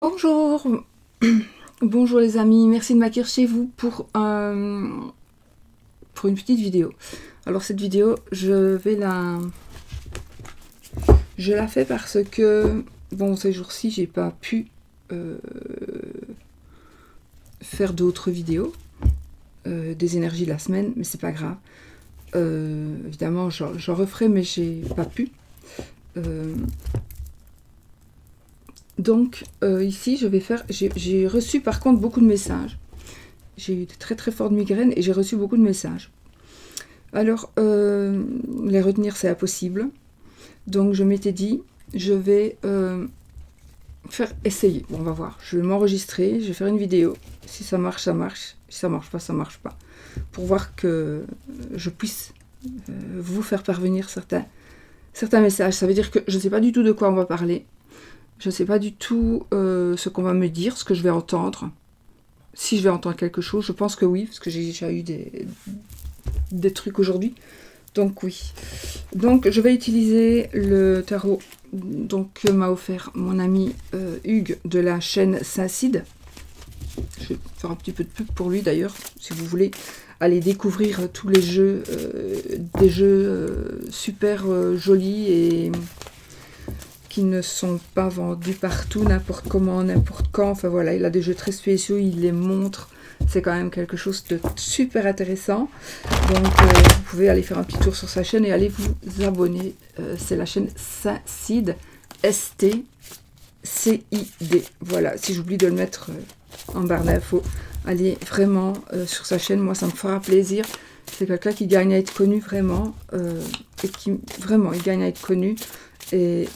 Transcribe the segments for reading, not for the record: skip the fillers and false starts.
Bonjour, bonjour les amis, merci de m'accueillir chez vous pour une petite vidéo. Alors cette vidéo, je la fais parce que, bon, ces jours-ci, j'ai pas pu faire d'autres vidéos, des énergies de la semaine, mais c'est pas grave. Évidemment, j'en referai, mais j'ai pas pu. Donc ici, je vais faire. J'ai reçu par contre beaucoup de messages. J'ai eu de très très fortes migraines et j'ai reçu beaucoup de messages. Alors, les retenir, c'est impossible. Donc, je m'étais dit, je vais faire essayer. Bon, on va voir. Je vais m'enregistrer, je vais faire une vidéo. Si ça marche, ça marche. Si ça marche pas, ça marche pas. Pour voir que je puisse vous faire parvenir certains messages. Ça veut dire que je ne sais pas du tout de quoi on va parler. Je ne sais pas du tout ce qu'on va me dire, ce que je vais entendre. Si je vais entendre quelque chose, je pense que oui, parce que j'ai déjà eu des trucs aujourd'hui. Donc oui. Donc je vais utiliser le tarot que m'a offert mon ami Hugues de la chaîne Saint-Cide. Je vais faire un petit peu de pub pour lui d'ailleurs, si vous voulez aller découvrir tous les jeux, des jeux super jolis et qui ne sont pas vendus partout, n'importe comment, n'importe quand. Enfin voilà, il a des jeux très spéciaux, il les montre. C'est quand même quelque chose de super intéressant. Donc vous pouvez aller faire un petit tour sur sa chaîne et aller vous abonner. C'est la chaîne Saint-Cide, S-T-C-I-D. Voilà, si j'oublie de le mettre en barre d'infos, allez vraiment sur sa chaîne, moi ça me fera plaisir. C'est quelqu'un qui gagne à être connu vraiment, et qui vraiment il gagne à être connu. Et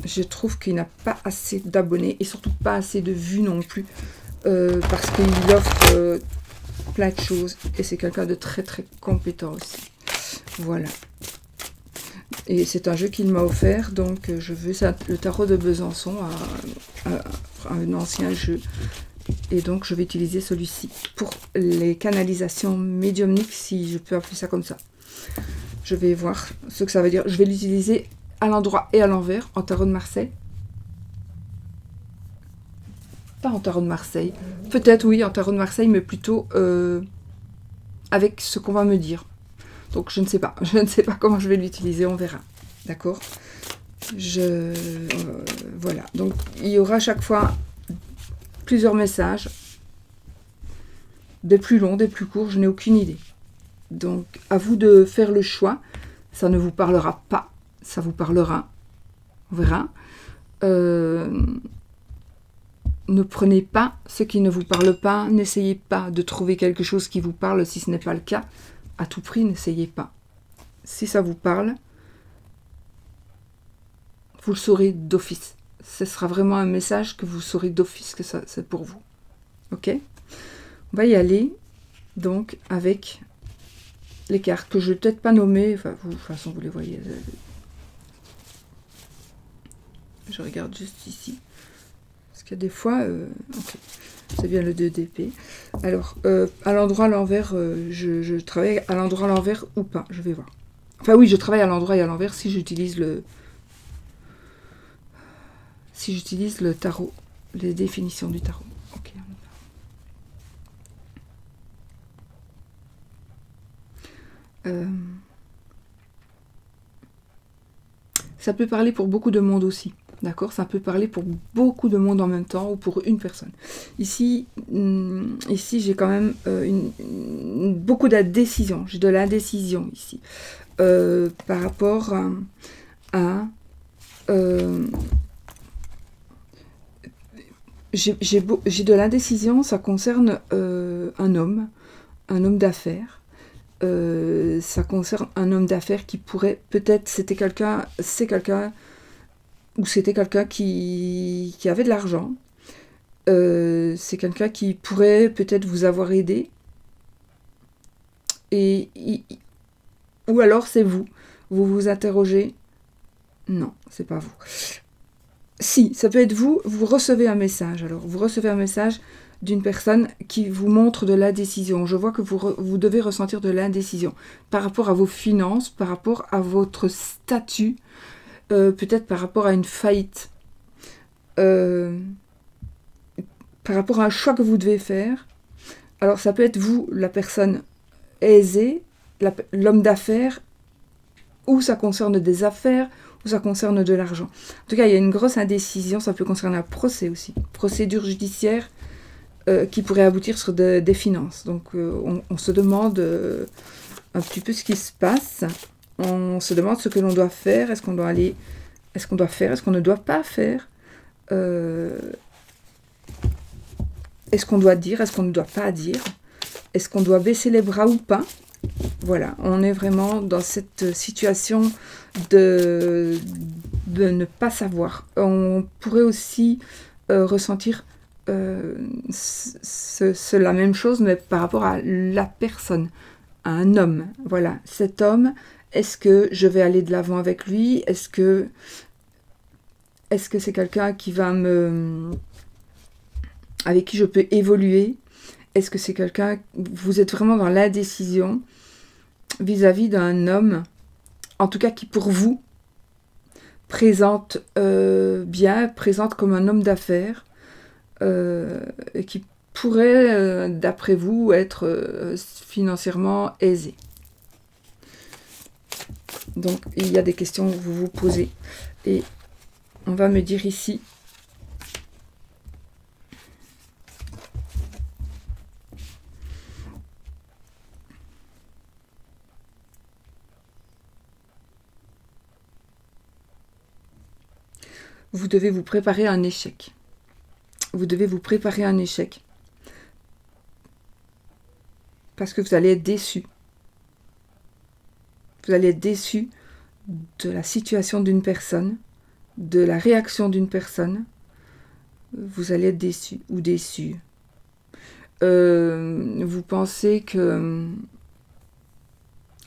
je trouve qu'il n'a pas assez d'abonnés et surtout pas assez de vues non plus, parce qu'il offre plein de choses et c'est quelqu'un de très très compétent aussi. Voilà. Et c'est un jeu qu'il m'a offert, donc je veux le tarot de Besançon, un ancien jeu. Et donc je vais utiliser celui-ci pour les canalisations médiumniques, si je peux appeler ça comme ça. Je vais voir ce que ça veut dire. Je vais l'utiliser à l'endroit et à l'envers en tarot de Marseille. Pas en tarot de Marseille. Peut-être oui, en tarot de Marseille, mais plutôt avec ce qu'on va me dire. Donc je ne sais pas. Je ne sais pas comment je vais l'utiliser, on verra. D'accord. Voilà. Donc il y aura à chaque fois plusieurs messages. Des plus longs, des plus courts, je n'ai aucune idée. Donc à vous de faire le choix. Ça ne vous parlera pas. Ça vous parlera. On verra. Ne prenez pas ce qui ne vous parle pas. N'essayez pas de trouver quelque chose qui vous parle si ce n'est pas le cas. À tout prix, n'essayez pas. Si ça vous parle, vous le saurez d'office. Ce sera vraiment un message que vous saurez d'office que ça, c'est pour vous. Ok ? On va y aller donc avec les cartes que je ne vais peut-être pas nommer. Enfin, vous, de toute façon, vous les voyez. Je regarde juste ici. Parce qu'il y a des fois... okay. C'est bien le 2 d'épée. Alors, à l'endroit, à l'envers, je travaille à l'endroit, à l'envers ou pas. Je vais voir. Enfin oui, je travaille à l'endroit et à l'envers si j'utilise le... Si j'utilise le tarot. Les définitions du tarot. Ok. Ça peut parler pour beaucoup de monde aussi. D'accord, ça peut parler pour beaucoup de monde en même temps ou pour une personne. Ici j'ai quand même beaucoup d'indécision. J'ai de l'indécision ici. Par rapport à... j'ai de l'indécision, ça concerne un homme d'affaires. Ça concerne un homme d'affaires qui pourrait... Peut-être c'est quelqu'un ou c'était quelqu'un qui avait de l'argent. C'est quelqu'un qui pourrait peut-être vous avoir aidé. Ou alors c'est vous. Vous vous interrogez. Non, c'est pas vous. Si, ça peut être vous. Vous recevez un message. Alors, vous recevez un message d'une personne qui vous montre de l'indécision. Je vois que vous devez ressentir de l'indécision par rapport à vos finances, par rapport à votre statut, peut-être par rapport à une faillite. par rapport à un choix que vous devez faire. Alors ça peut être vous, la personne aisée, l'homme d'affaires, ou ça concerne des affaires, ou ça concerne de l'argent. En tout cas, il y a une grosse indécision, ça peut concerner un procès aussi, procédure judiciaire qui pourrait aboutir sur des finances. Donc on se demande un petit peu ce qui se passe, on se demande ce que l'on doit faire, est-ce qu'on doit aller, est-ce qu'on doit faire, est-ce qu'on ne doit pas faire, est-ce qu'on doit dire, est-ce qu'on ne doit pas dire, est-ce qu'on doit baisser les bras ou pas. Voilà, on est vraiment dans cette situation de ne pas savoir. On pourrait aussi ressentir la même chose, mais par rapport à la personne, à un homme. Voilà, cet homme, est-ce que je vais aller de l'avant avec lui? Est-ce que c'est quelqu'un qui va avec qui je peux évoluer? Est-ce que c'est quelqu'un... Vous êtes vraiment dans l'indécision vis-à-vis d'un homme, en tout cas qui pour vous présente bien, présente comme un homme d'affaires, et qui pourrait, d'après vous, être financièrement aisé. Donc, il y a des questions que vous vous posez. Et on va me dire ici... Vous devez vous préparer à un échec. Vous devez vous préparer à un échec. Parce que vous allez être déçu. Vous allez être déçu de la situation d'une personne, de la réaction d'une personne. Vous allez être déçu ou déçu. Vous pensez que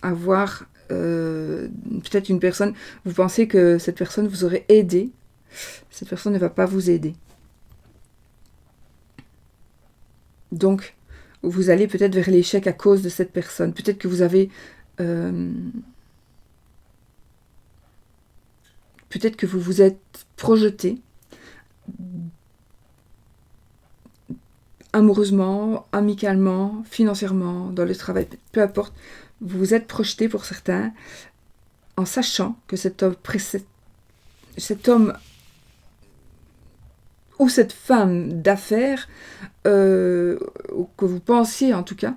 avoir peut-être une personne, vous pensez que cette personne vous aurait aidé. Cette personne ne va pas vous aider. Donc, vous allez peut-être vers l'échec à cause de cette personne. Peut-être que vous avez... peut-être que vous vous êtes projeté amoureusement, amicalement, financièrement, dans le travail, peu importe. Vous vous êtes projeté pour certains en sachant que cet homme ou cette femme d'affaires, que vous pensiez en tout cas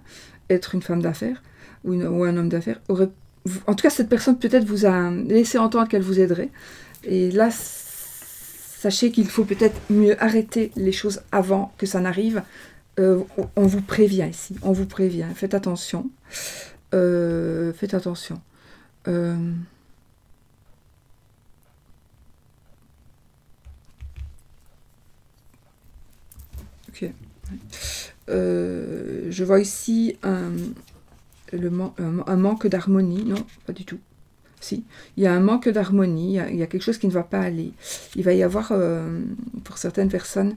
être une femme d'affaires ou un homme d'affaires, en tout cas cette personne peut-être vous a laissé entendre qu'elle vous aiderait. Et là, sachez qu'il faut peut-être mieux arrêter les choses avant que ça n'arrive. On vous prévient ici, on vous prévient. Faites attention. Faites attention. Ok. Je vois ici un manque d'harmonie. Non, pas du tout. Si, il y a un manque d'harmonie, il y a quelque chose qui ne va pas aller. Il va y avoir, pour certaines personnes,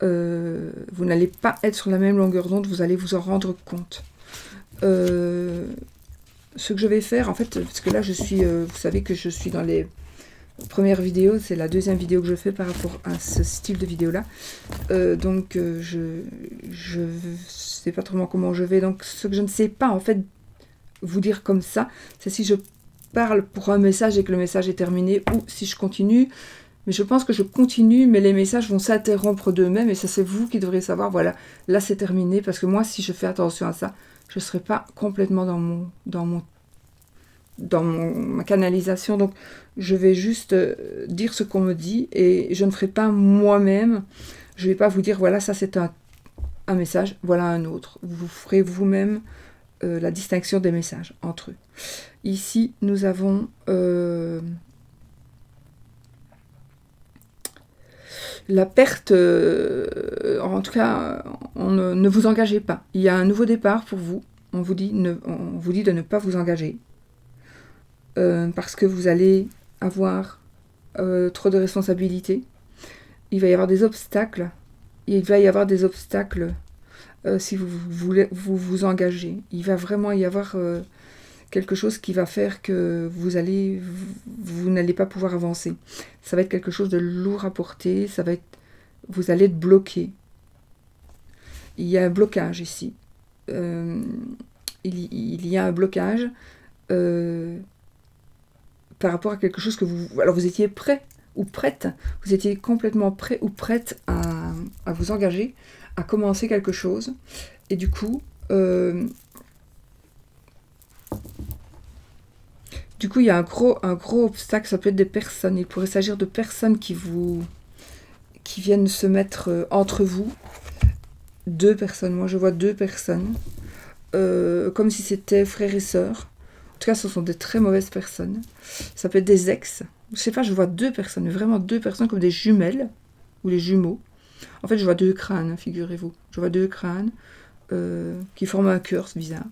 vous n'allez pas être sur la même longueur d'onde, vous allez vous en rendre compte. Ce que je vais faire, en fait, parce que là, je suis, vous savez que je suis dans les premières vidéos, c'est la deuxième vidéo que je fais par rapport à ce style de vidéo-là. Donc, je sais pas trop comment je vais. Donc, ce que je ne sais pas, en fait, vous dire comme ça, c'est si je parle pour un message et que le message est terminé, ou si je continue. Mais je pense que je continue, mais les messages vont s'interrompre d'eux-mêmes, et ça c'est vous qui devrez savoir, voilà, là c'est terminé, parce que moi si je fais attention à ça, je ne serai pas complètement dans ma canalisation, donc je vais juste dire ce qu'on me dit, et je ne ferai pas moi-même, je ne vais pas vous dire, voilà, ça c'est un message, voilà un autre. Vous ferez vous-même la distinction des messages entre eux. Ici, nous avons la perte, en tout cas, ne vous engagez pas. Il y a un nouveau départ pour vous. On vous dit de ne pas vous engager. Parce que vous allez avoir trop de responsabilités. Il va y avoir des obstacles. Il va y avoir des obstacles si vous voulez vous engager. Il va vraiment y avoir quelque chose qui va faire que vous n'allez pas pouvoir avancer. Ça va être quelque chose de lourd à porter, vous allez être bloqué. il y a un blocage ici. Il y a un blocage par rapport à quelque chose que vous... Alors vous étiez prêt ou prête, vous étiez complètement prêt ou prête à vous engager, à commencer quelque chose. Et du coup, il y a un gros obstacle, ça peut être des personnes. Il pourrait s'agir de personnes qui viennent se mettre entre vous. 2 personnes, moi je vois 2 personnes, comme si c'était frères et sœurs. En tout cas, ce sont des très mauvaises personnes. Ça peut être des ex. Je sais pas, je vois 2 personnes, vraiment 2 personnes comme des jumelles ou les jumeaux. En fait, je vois 2 crânes, figurez-vous. Je vois 2 crânes qui forment un cœur, c'est bizarre.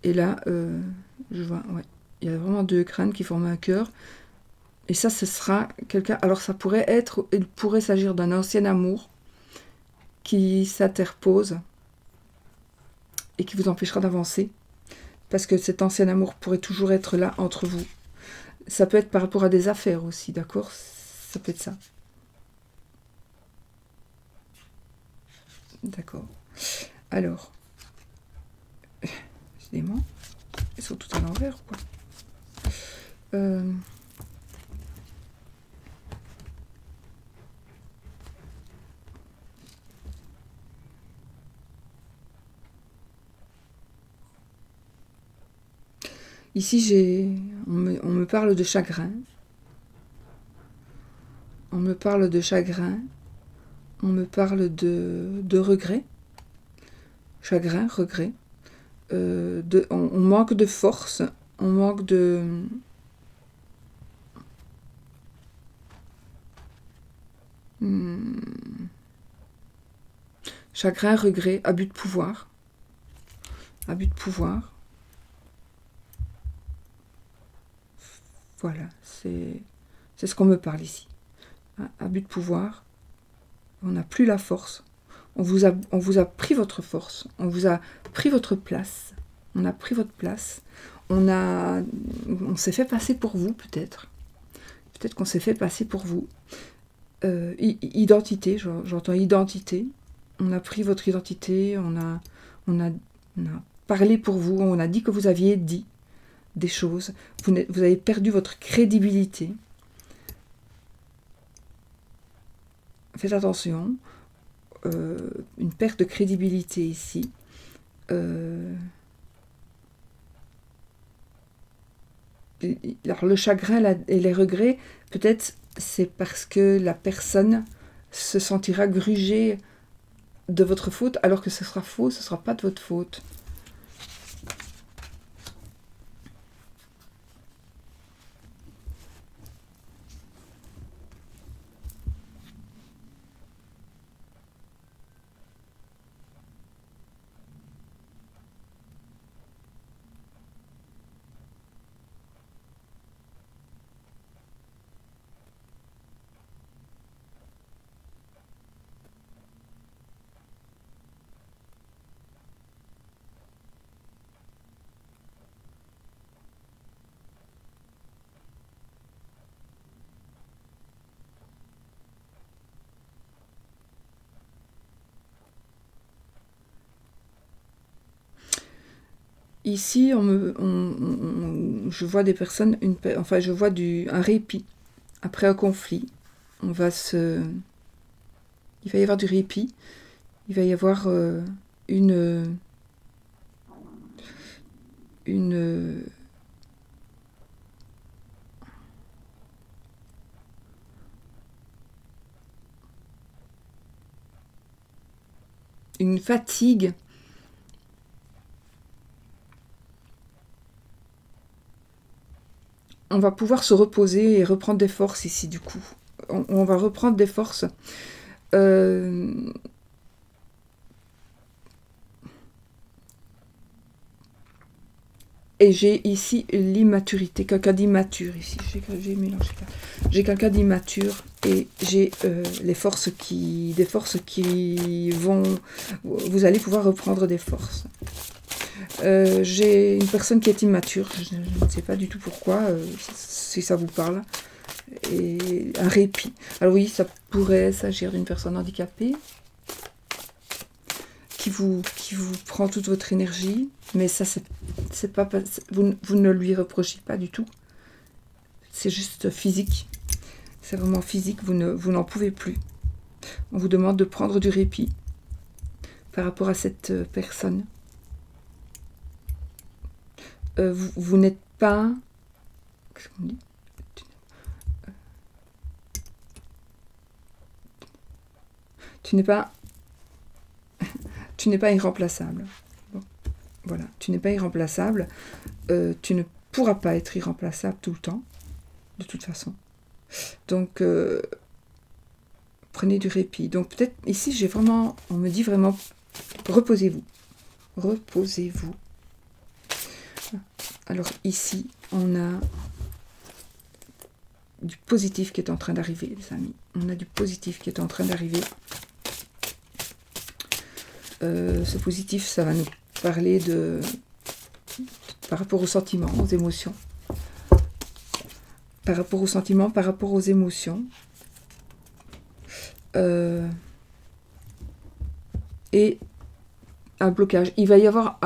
Et là, je vois, ouais, il y a vraiment 2 crânes qui forment un cœur. Et ça, ce sera quelqu'un... Alors, il pourrait s'agir d'un ancien amour qui s'interpose et qui vous empêchera d'avancer. Parce que cet ancien amour pourrait toujours être là entre vous. Ça peut être par rapport à des affaires aussi, d'accord? Ça peut être ça. D'accord. Alors, décidément, ils sont tout à l'envers, quoi. Ici, on me parle de chagrin. On me parle de chagrin. On me parle de regret. Chagrin, regret. On manque de force. On manque de... Chagrin, regret, abus de pouvoir. Abus de pouvoir. Voilà, c'est ce qu'on me parle ici. Abus de pouvoir. On n'a plus la force. On vous a pris votre force. On vous a pris votre place. On a pris votre place. On s'est fait passer pour vous, peut-être. Peut-être qu'on s'est fait passer pour vous. Identité, j'entends identité. On a pris votre identité. On a parlé pour vous. On a dit que vous aviez dit des choses. Vous avez perdu votre crédibilité. Faites attention. Une perte de crédibilité ici. Alors le chagrin et les regrets, peut-être c'est parce que la personne se sentira grugée de votre faute, alors que ce sera faux, ce ne sera pas de votre faute. Ici, je vois des personnes, je vois un répit après un conflit. Il va y avoir du répit. Il va y avoir une fatigue. On va pouvoir se reposer et reprendre des forces ici, du coup. On va reprendre des forces. Et j'ai ici l'immaturité, quelqu'un d'immature ici. J'ai mélangé. J'ai quelqu'un d'immature et j'ai des forces qui vont... Vous allez pouvoir reprendre des forces. J'ai une personne qui est immature, je ne sais pas du tout pourquoi, si ça vous parle. Et un répit. Alors oui, ça pourrait s'agir d'une personne handicapée qui vous prend toute votre énergie, mais ça, c'est pas, vous ne lui reprochez pas du tout. C'est juste physique. C'est vraiment physique, vous n'en pouvez plus. On vous demande de prendre du répit par rapport à cette personne. Vous n'êtes pas... Qu'est-ce qu'on dit ? Tu n'es pas irremplaçable. Bon, voilà, tu n'es pas irremplaçable. Tu ne pourras pas être irremplaçable tout le temps, de toute façon. Donc, prenez du répit. Donc, peut-être, ici, on me dit vraiment, reposez-vous. Reposez-vous. Alors, ici, on a du positif qui est en train d'arriver, les amis. On a du positif qui est en train d'arriver. Ce positif, ça va nous parler par rapport aux sentiments, aux émotions. Par rapport aux sentiments, par rapport aux émotions. Et un blocage. Il va y avoir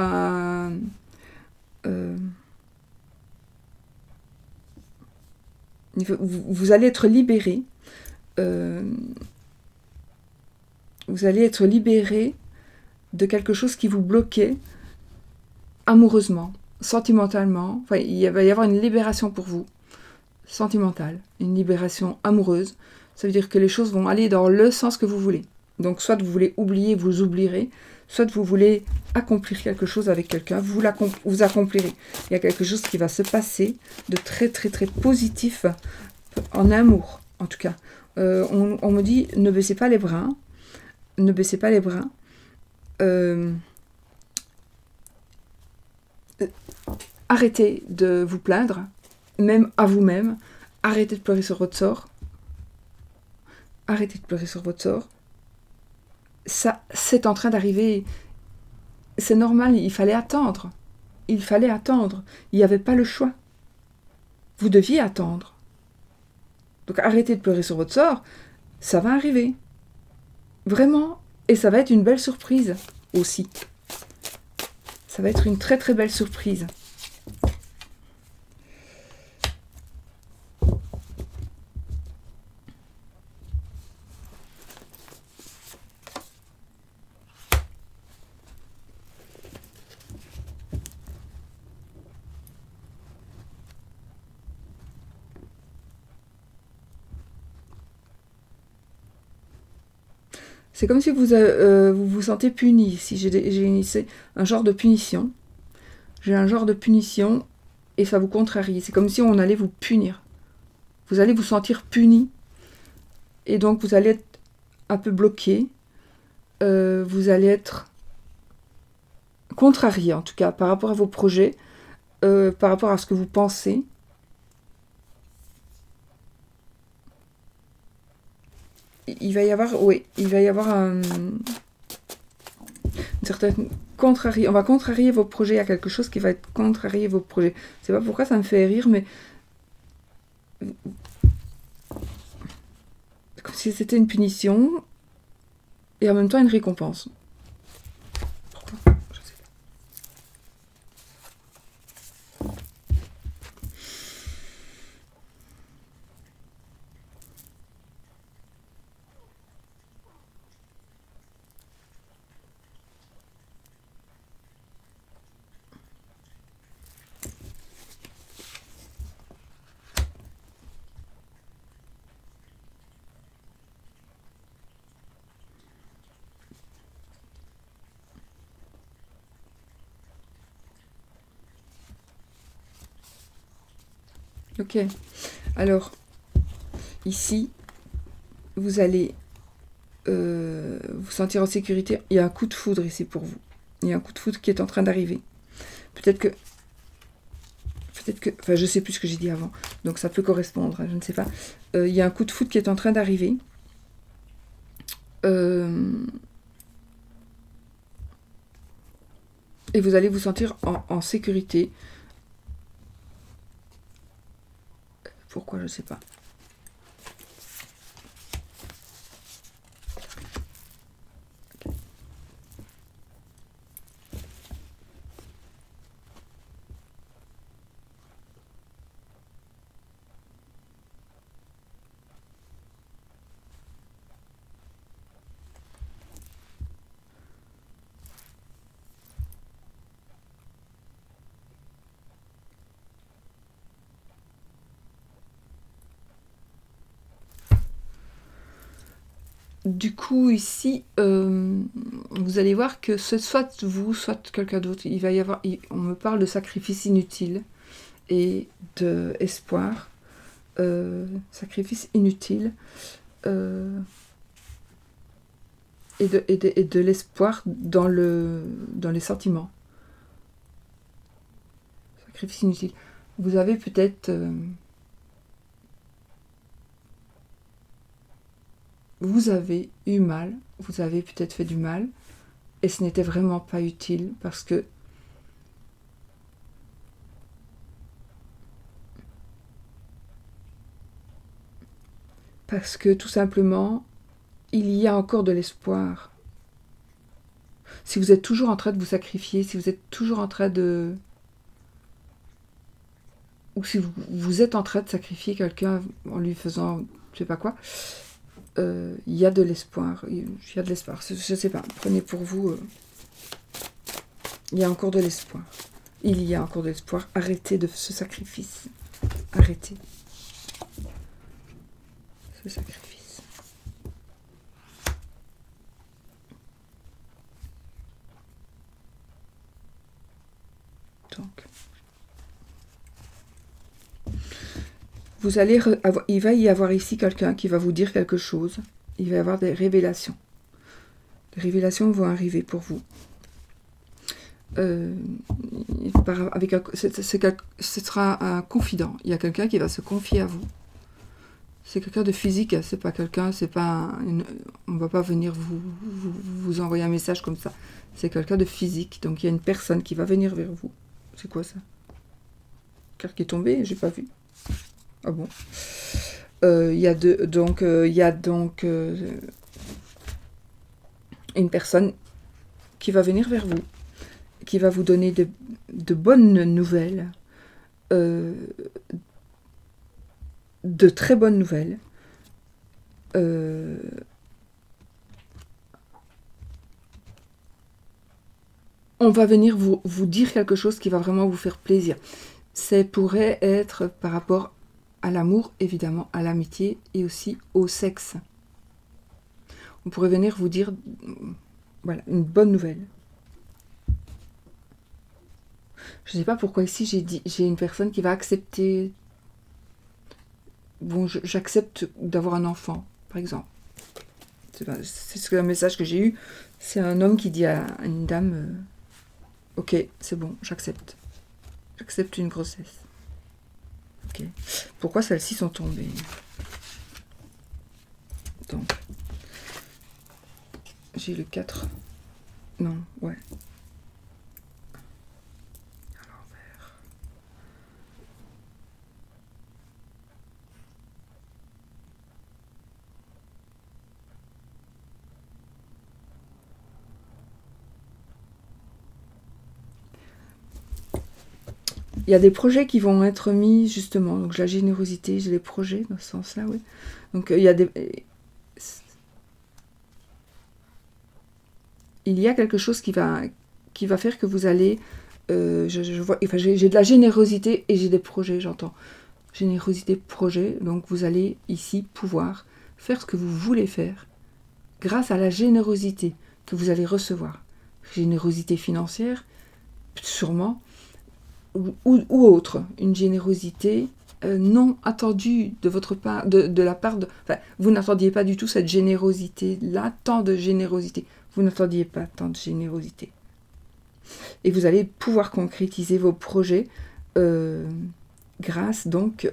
vous allez être libéré. Vous allez être libéré de quelque chose qui vous bloquait amoureusement, sentimentalement. Enfin, il va y avoir une libération pour vous, sentimentale, une libération amoureuse. Ça veut dire que les choses vont aller dans le sens que vous voulez. Donc, soit vous voulez oublier, vous oublierez, soit vous voulez accomplir quelque chose avec quelqu'un, vous accomplirez. Il y a quelque chose qui va se passer de très, très, très positif en amour, en tout cas. On me dit, ne baissez pas les bras. Ne baissez pas les bras. Arrêtez de vous plaindre, même à vous-même. Arrêtez de pleurer sur votre sort. Arrêtez de pleurer sur votre sort. Ça, c'est en train d'arriver. C'est normal, il fallait attendre. Il fallait attendre. Il n'y avait pas le choix. Vous deviez attendre. Donc arrêtez de pleurer sur votre sort. Ça va arriver. Vraiment. Et ça va être une belle surprise aussi. Ça va être une très très belle surprise. C'est comme si vous vous sentez puni. Si j'ai un genre de punition. J'ai un genre de punition et ça vous contrarie. C'est comme si on allait vous punir. Vous allez vous sentir puni. Et donc vous allez être un peu bloqué. Vous allez être contrarié en tout cas par rapport à vos projets, par rapport à ce que vous pensez. Il va y avoir une certaine contrarié. On va contrarier vos projets. Il y a quelque chose qui va être contrarier vos projets. Je sais pas pourquoi ça me fait rire, mais comme si c'était une punition et en même temps une récompense. Pourquoi ? Je sais pas. Ok. Alors, ici, vous allez vous sentir en sécurité. Il y a un coup de foudre ici pour vous. Il y a un coup de foudre qui est en train d'arriver. Peut-être que... Enfin, je sais plus ce que j'ai dit avant. Donc, ça peut correspondre. Je ne sais pas. Il y a un coup de foudre qui est en train d'arriver. Et vous allez vous sentir en sécurité. Pourquoi, je ne sais pas. du coup, ici, vous allez voir que c'est soit vous, soit quelqu'un d'autre. Il va y avoir, on me parle de sacrifice inutile et d'espoir. Sacrifice inutile et de l'espoir dans les sentiments. Sacrifice inutile. Vous avez peut-être... vous avez eu mal, vous avez peut-être fait du mal, et ce n'était vraiment pas utile parce que tout simplement, il y a encore de l'espoir. Si vous êtes toujours en train de vous sacrifier, si vous êtes toujours en train de... ou si vous êtes en train de sacrifier quelqu'un en lui faisant je sais pas quoi, il y a de l'espoir. Il y a de l'espoir. Je sais pas, prenez pour vous. Il y a encore de l'espoir. Il y a encore de l'espoir. Arrêtez de ce sacrifice. Arrêtez ce sacrifice. Donc, vous allez il va y avoir ici quelqu'un qui va vous dire quelque chose. Il va y avoir des révélations. Les révélations vont arriver pour vous. Ce sera un confident. Il y a quelqu'un qui va se confier à vous. C'est quelqu'un de physique, c'est pas quelqu'un, c'est pas on va pas venir vous envoyer un message comme ça. C'est quelqu'un de physique, donc il y a une personne qui va venir vers vous. C'est quoi ça? Carte qui est tombée, j'ai pas vu. Ah bon. Il y a donc une personne qui va venir vers vous, qui va vous donner de bonnes nouvelles, de très bonnes nouvelles. On va venir vous dire quelque chose qui va vraiment vous faire plaisir. Ça pourrait être par rapport à l'amour, évidemment, à l'amitié et aussi au sexe. On pourrait venir vous dire, voilà, une bonne nouvelle. Je ne sais pas pourquoi ici j'ai une personne qui va accepter. Bon, j'accepte d'avoir un enfant, par exemple. C'est un message que j'ai eu. C'est un homme qui dit à une dame, ok, c'est bon, j'accepte. J'accepte une grossesse. Ok. Pourquoi celles-ci sont tombées? Donc, j'ai le 4. Non, ouais. À l'envers. Il y a des projets qui vont être mis, justement. Donc, la générosité, j'ai des projets dans ce sens-là, oui. Donc, il y a des... Il y a quelque chose qui va faire que vous allez... je vois, enfin, j'ai de la générosité et j'ai des projets, j'entends. Générosité, projet. Donc, vous allez ici pouvoir faire ce que vous voulez faire grâce à la générosité que vous allez recevoir. Générosité financière, sûrement, ou autre. Une générosité non attendue de votre part, de la part de... Enfin, vous n'attendiez pas du tout cette générosité-là, tant de générosité. Vous n'attendiez pas tant de générosité. Et vous allez pouvoir concrétiser vos projets grâce donc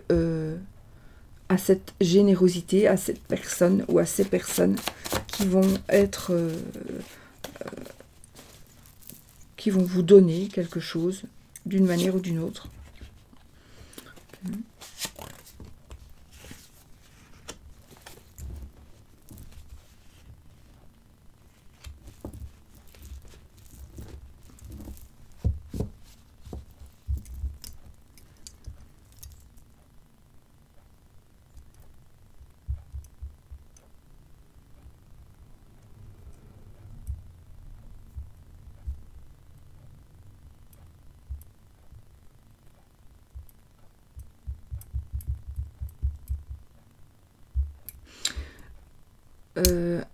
à cette générosité, à cette personne ou à ces personnes qui vont être... qui vont vous donner quelque chose d'une manière ou d'une autre.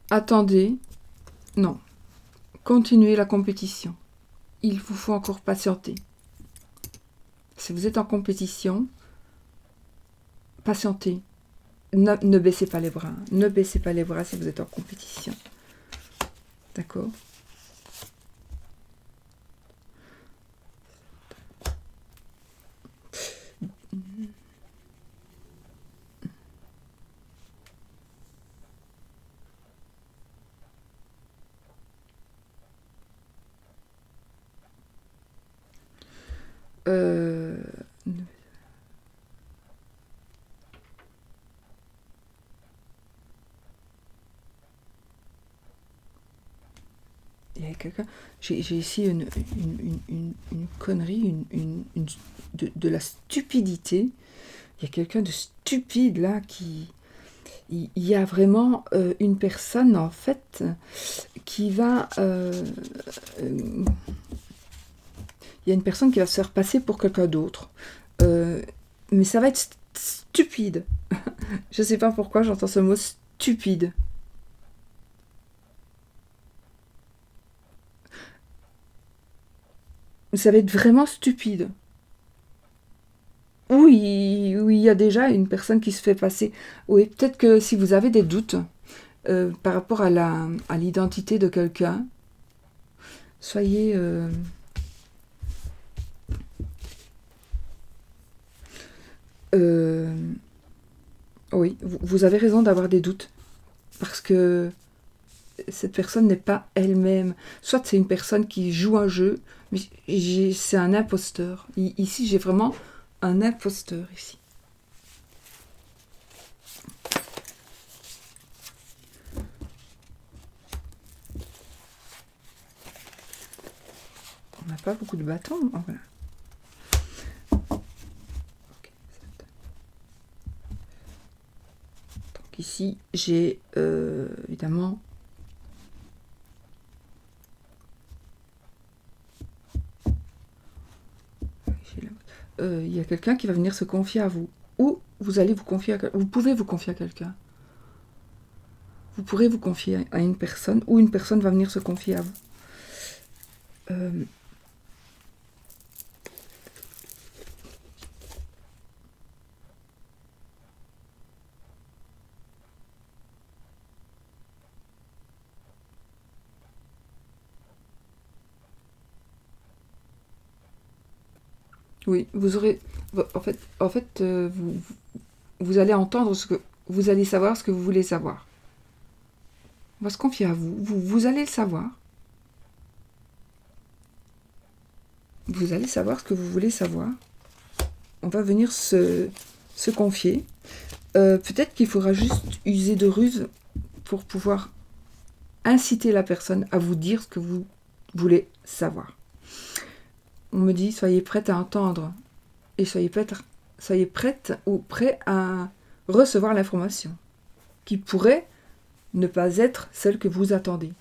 attendez, non, continuez la compétition. Il vous faut encore patienter. Si vous êtes en compétition, patientez. Ne baissez pas les bras. Ne baissez pas les bras si vous êtes en compétition. D'accord ? Il y a quelqu'un. J'ai ici une connerie, de la stupidité. Il y a quelqu'un de stupide là qui. Il y a vraiment une personne en fait qui va. Il y a une personne qui va se faire passer pour quelqu'un d'autre. Mais ça va être stupide. Je sais pas pourquoi j'entends ce mot stupide. Ça va être vraiment stupide. Oui, oui, il y a déjà une personne qui se fait passer. Oui, peut-être que si vous avez des doutes par rapport à l'identité de quelqu'un, soyez... oui, vous avez raison d'avoir des doutes. Parce que cette personne n'est pas elle-même. Soit c'est une personne qui joue un jeu, mais c'est un imposteur. Ici, j'ai vraiment un imposteur, ici. On n'a pas beaucoup de bâtons. Oh, voilà. Okay. Donc ici, j'ai évidemment... il y a quelqu'un qui va venir se confier à vous. Ou vous allez vous confier vous pouvez vous confier à quelqu'un. Vous pourrez vous confier à une personne, ou une personne va venir se confier à vous. Oui, vous aurez... En fait vous allez entendre ce que... Vous allez savoir ce que vous voulez savoir. On va se confier à vous. Vous allez le savoir. Vous allez savoir ce que vous voulez savoir. On va venir se confier. Peut-être qu'il faudra juste user de ruse pour pouvoir inciter la personne à vous dire ce que vous voulez savoir. On me dit, soyez prête à entendre et soyez prête ou prêt à recevoir l'information qui pourrait ne pas être celle que vous attendez.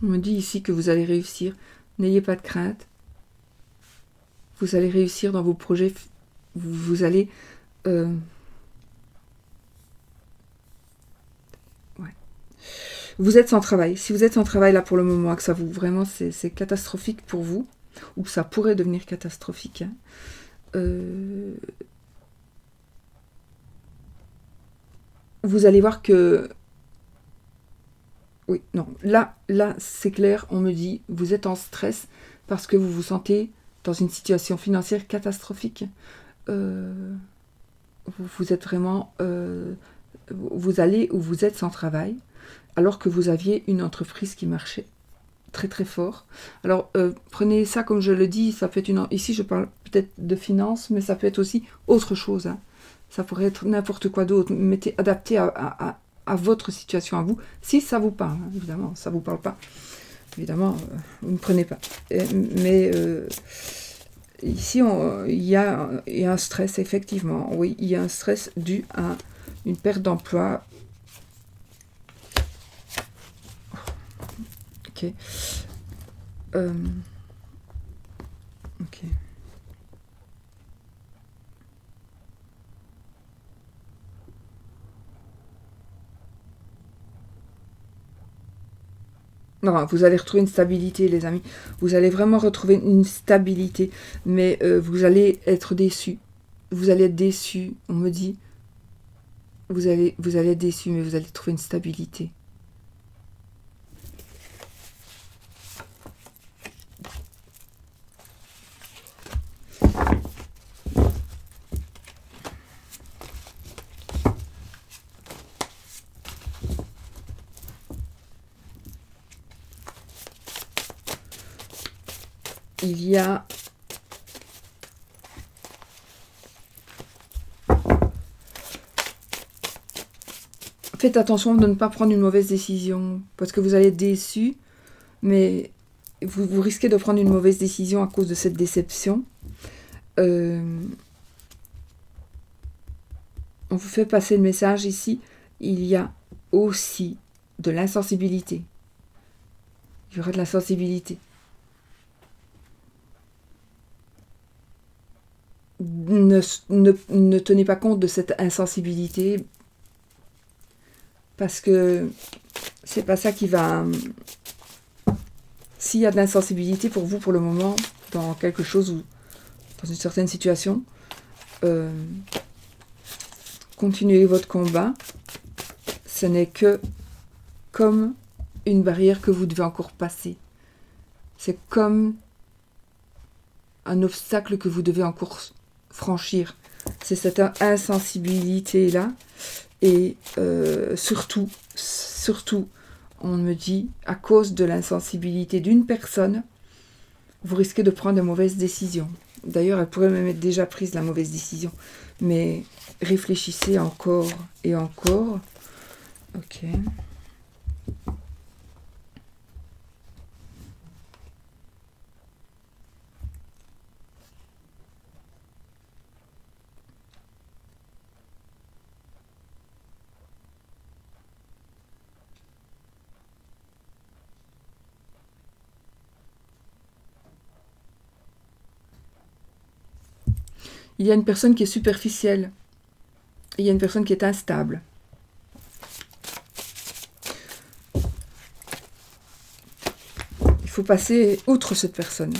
On me dit ici que vous allez réussir. N'ayez pas de crainte. Vous allez réussir dans vos projets. Vous allez... ouais. Vous êtes sans travail. Si vous êtes sans travail là pour le moment, que ça vous... Vraiment, c'est catastrophique pour vous. Ou ça pourrait devenir catastrophique. Vous allez voir que... Oui, non. Là, c'est clair, on me dit, vous êtes en stress parce que vous vous sentez dans une situation financière catastrophique. Vous êtes vraiment... vous allez ou vous êtes sans travail, alors que vous aviez une entreprise qui marchait très très fort. Alors, prenez ça comme je le dis, ça peut être ici, je parle peut-être de finance, mais ça peut être aussi autre chose. Hein. Ça pourrait être n'importe quoi d'autre. Mettez adapté à votre situation à vous, si ça vous parle, hein, évidemment, ça vous parle pas, évidemment, vous ne prenez pas. Mais ici, il y a un stress, effectivement, oui, il y a un stress dû à une perte d'emploi. Ok. Ok. Non, vous allez retrouver une stabilité, les amis. Vous allez vraiment retrouver une stabilité. Mais vous allez être déçus. Vous allez être déçus. On me dit, vous allez être déçus, mais vous allez trouver une stabilité. Il y a... Faites attention de ne pas prendre une mauvaise décision, parce que vous allez être déçus, mais vous risquez de prendre une mauvaise décision à cause de cette déception. On vous fait passer le message ici, il y a aussi de l'insensibilité. Il y aura de l'insensibilité. Ne tenez pas compte de cette insensibilité, parce que c'est pas ça qui va... S'il y a de l'insensibilité pour vous pour le moment, dans quelque chose ou dans une certaine situation, continuez votre combat. Ce n'est que comme une barrière que vous devez encore passer. C'est comme un obstacle que vous devez encore franchir. C'est cette insensibilité-là. Et surtout, on me dit, à cause de l'insensibilité d'une personne, vous risquez de prendre de mauvaises décisions. D'ailleurs, elle pourrait même être déjà prise la mauvaise décision. Mais réfléchissez encore et encore. Ok. Il y a une personne qui est superficielle. Il y a une personne qui est instable. Il faut passer outre cette personne.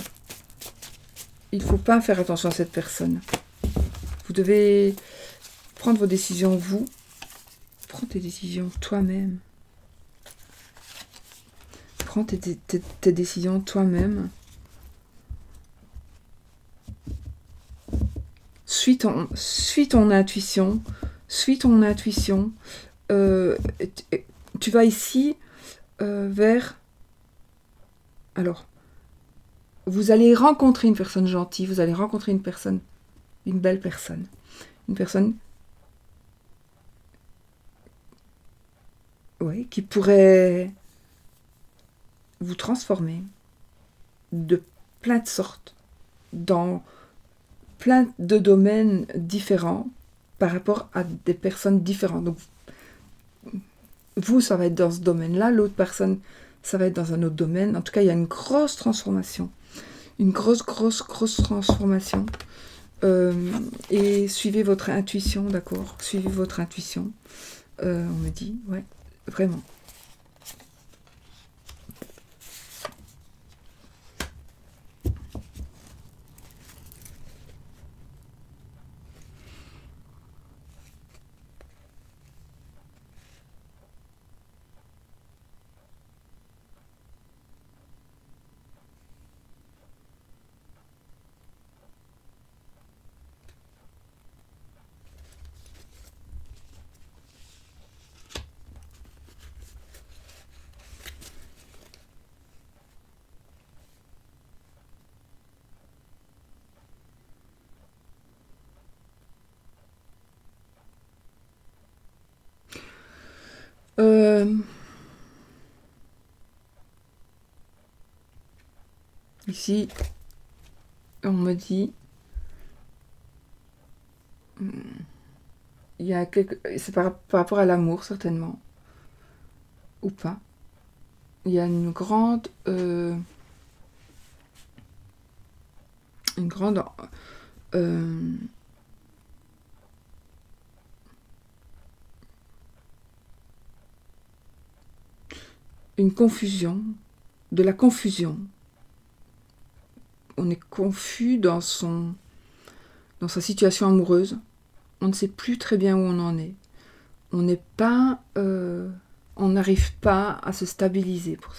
Il ne faut pas faire attention à cette personne. Vous devez prendre vos décisions, vous. Prends tes décisions toi-même. Prends tes décisions toi-même. Suis ton intuition. Suis ton intuition. Tu vas ici vers... Alors, vous allez rencontrer une personne gentille. Vous allez rencontrer une belle personne. Une personne... Oui, qui pourrait vous transformer de plein de sortes, dans plein de domaines différents par rapport à des personnes différentes. Donc, vous, ça va être dans ce domaine-là, l'autre personne, ça va être dans un autre domaine. En tout cas, il y a une grosse transformation. Une grosse transformation. Et suivez votre intuition, d'accord ? Suivez votre intuition. On me dit, ouais, vraiment. Ici, on me dit... Il y a c'est par rapport à l'amour, certainement. Ou pas. Il y a une grande... une confusion, de la confusion. On est confus dans sa situation amoureuse. On ne sait plus très bien où on en est. On n'arrive pas à se stabiliser pour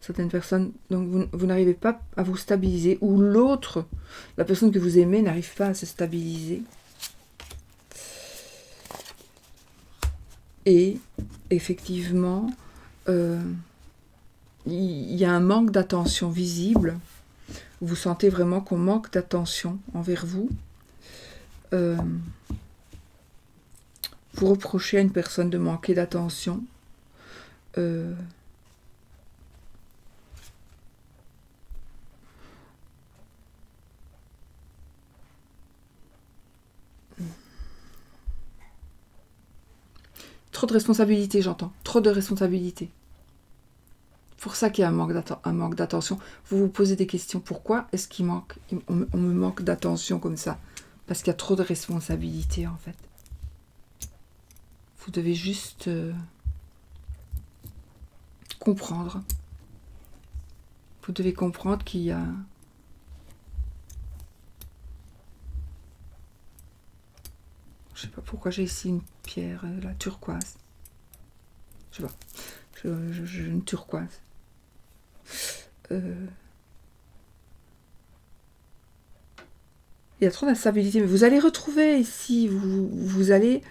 certaines personnes. Donc vous n'arrivez pas à vous stabiliser, ou l'autre, la personne que vous aimez, n'arrive pas à se stabiliser. Et effectivement, il y a un manque d'attention visible. Vous sentez vraiment qu'on manque d'attention envers vous. Vous reprochez à une personne de manquer d'attention. Trop de responsabilité, j'entends. Trop de responsabilité. Pour ça qu'il y a un manque d'attention. Vous vous posez des questions. Pourquoi est-ce on me manque d'attention comme ça? Parce qu'il y a trop de responsabilité, en fait. Vous devez juste comprendre. Vous devez comprendre qu'il y a... Je sais pas pourquoi j'ai ici une pierre, la turquoise. Je sais pas. Une turquoise. Il y a trop d'instabilité, mais vous allez retrouver ici, vous allez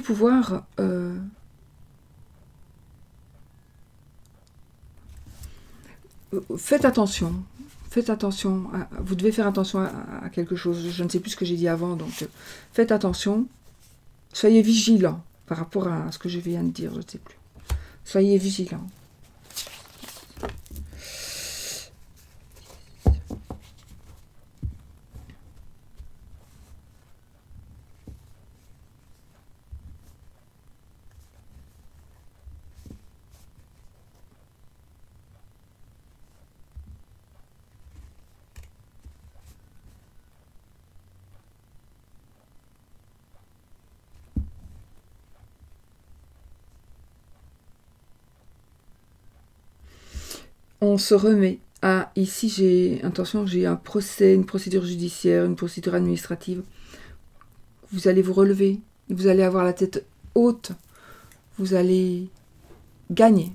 pouvoir faites attention, vous devez faire attention à quelque chose, je ne sais plus ce que j'ai dit avant, donc faites attention, soyez vigilants par rapport à ce que je viens de dire, je ne sais plus. Soyez vigilants. On se remet à... Ici, j'ai un procès, une procédure judiciaire, une procédure administrative. Vous allez vous relever. Vous allez avoir la tête haute. Vous allez gagner.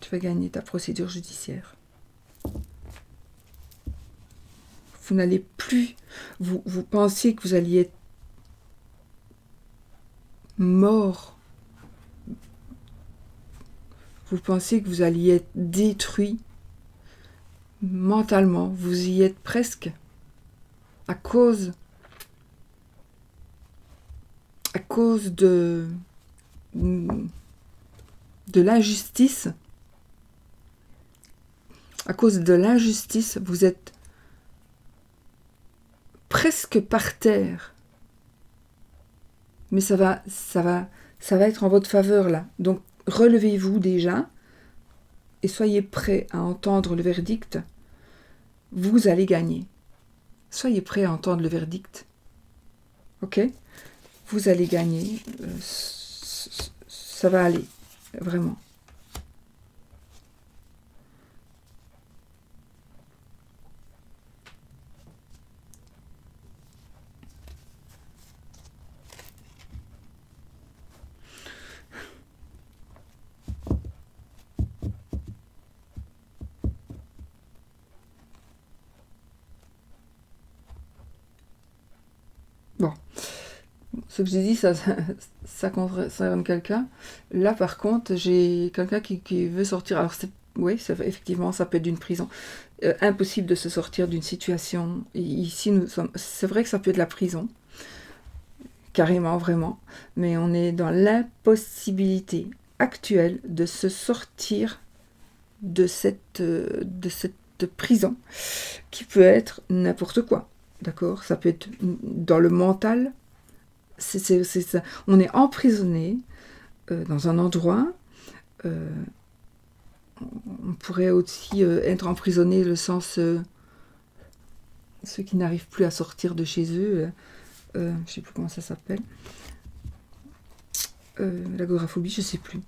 Tu vas gagner ta procédure judiciaire. Vous n'allez plus... Vous pensiez que vous alliez être mort. Vous pensiez que vous alliez être détruit mentalement. Vous y êtes presque à cause de l'injustice. À cause de l'injustice, vous êtes presque par terre. Mais ça va être en votre faveur là. Donc relevez-vous déjà et soyez prêts à entendre le verdict. Vous allez gagner. Soyez prêts à entendre le verdict. Ok? Vous allez gagner. Ça va aller. Vraiment. Bon, ce que j'ai dit, ça concerne quelqu'un. Là, par contre, j'ai quelqu'un qui veut sortir. Alors, effectivement, ça peut être d'une prison. Impossible de se sortir d'une situation. Et ici, c'est vrai que ça peut être la prison. carrément, vraiment. Mais on est dans l'impossibilité actuelle de se sortir de cette prison qui peut être n'importe quoi. D'accord? Ça peut être dans le mental. C'est ça. On est emprisonné dans un endroit. On pourrait aussi être emprisonné, le sens ceux qui n'arrivent plus à sortir de chez eux. Je ne sais plus comment ça s'appelle. L'agoraphobie, je ne sais plus.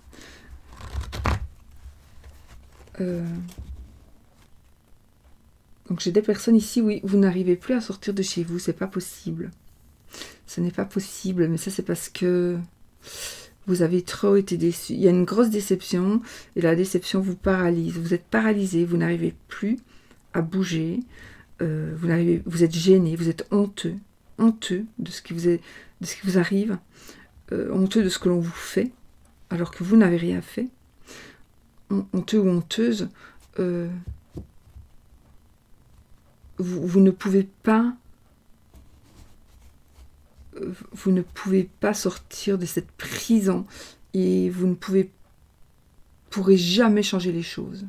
Donc j'ai des personnes ici, oui, vous n'arrivez plus à sortir de chez vous, c'est pas possible. Ce n'est pas possible, mais ça c'est parce que vous avez trop été déçus. Il y a une grosse déception, et la déception vous paralyse. Vous êtes paralysé, vous n'arrivez plus à bouger, vous êtes gêné, vous êtes honteux de ce qui vous arrive, honteux de ce que l'on vous fait, alors que vous n'avez rien fait. Honteux ou honteuse, vous ne pouvez pas sortir de cette prison et vous ne pourrez jamais changer les choses.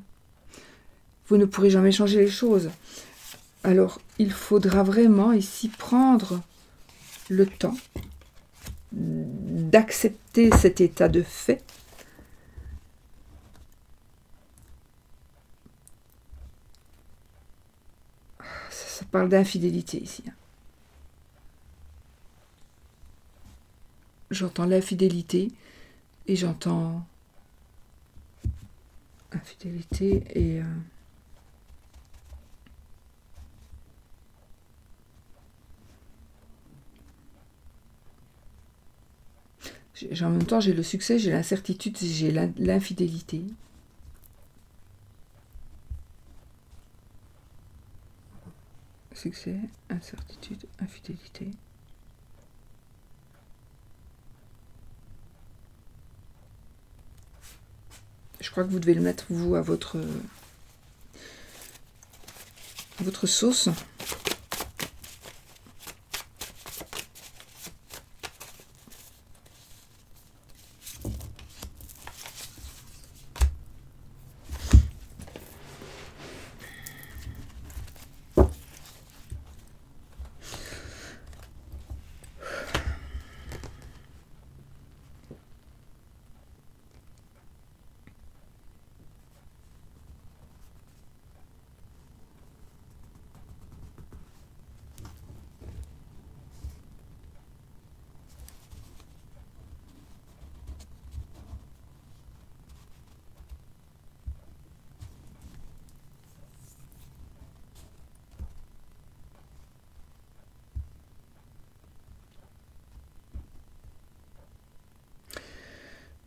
Vous ne pourrez jamais changer les choses. Alors, il faudra vraiment ici prendre le temps d'accepter cet état de fait. Ça parle d'infidélité ici. J'entends l'infidélité et j'entends infidélité et en même temps j'ai le succès, j'ai l'incertitude, j'ai l'infidélité. Succès, incertitude, infidélité. Je crois que vous devez le mettre, vous, à votre sauce.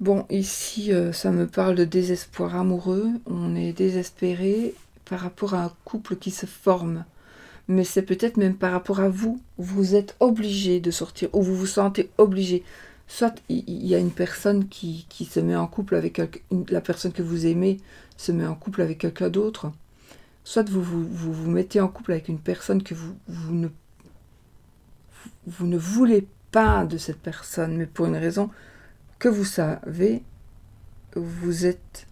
Bon, ici, ça me parle de désespoir amoureux. On est désespéré par rapport à un couple qui se forme. Mais c'est peut-être même par rapport à vous. Vous êtes obligé de sortir, ou vous vous sentez obligé. Soit il y a une personne qui se met en couple avec la personne que vous aimez se met en couple avec quelqu'un d'autre. Soit vous mettez en couple avec une personne que vous ne voulez pas de cette personne, mais pour une raison que vous savez, vous êtes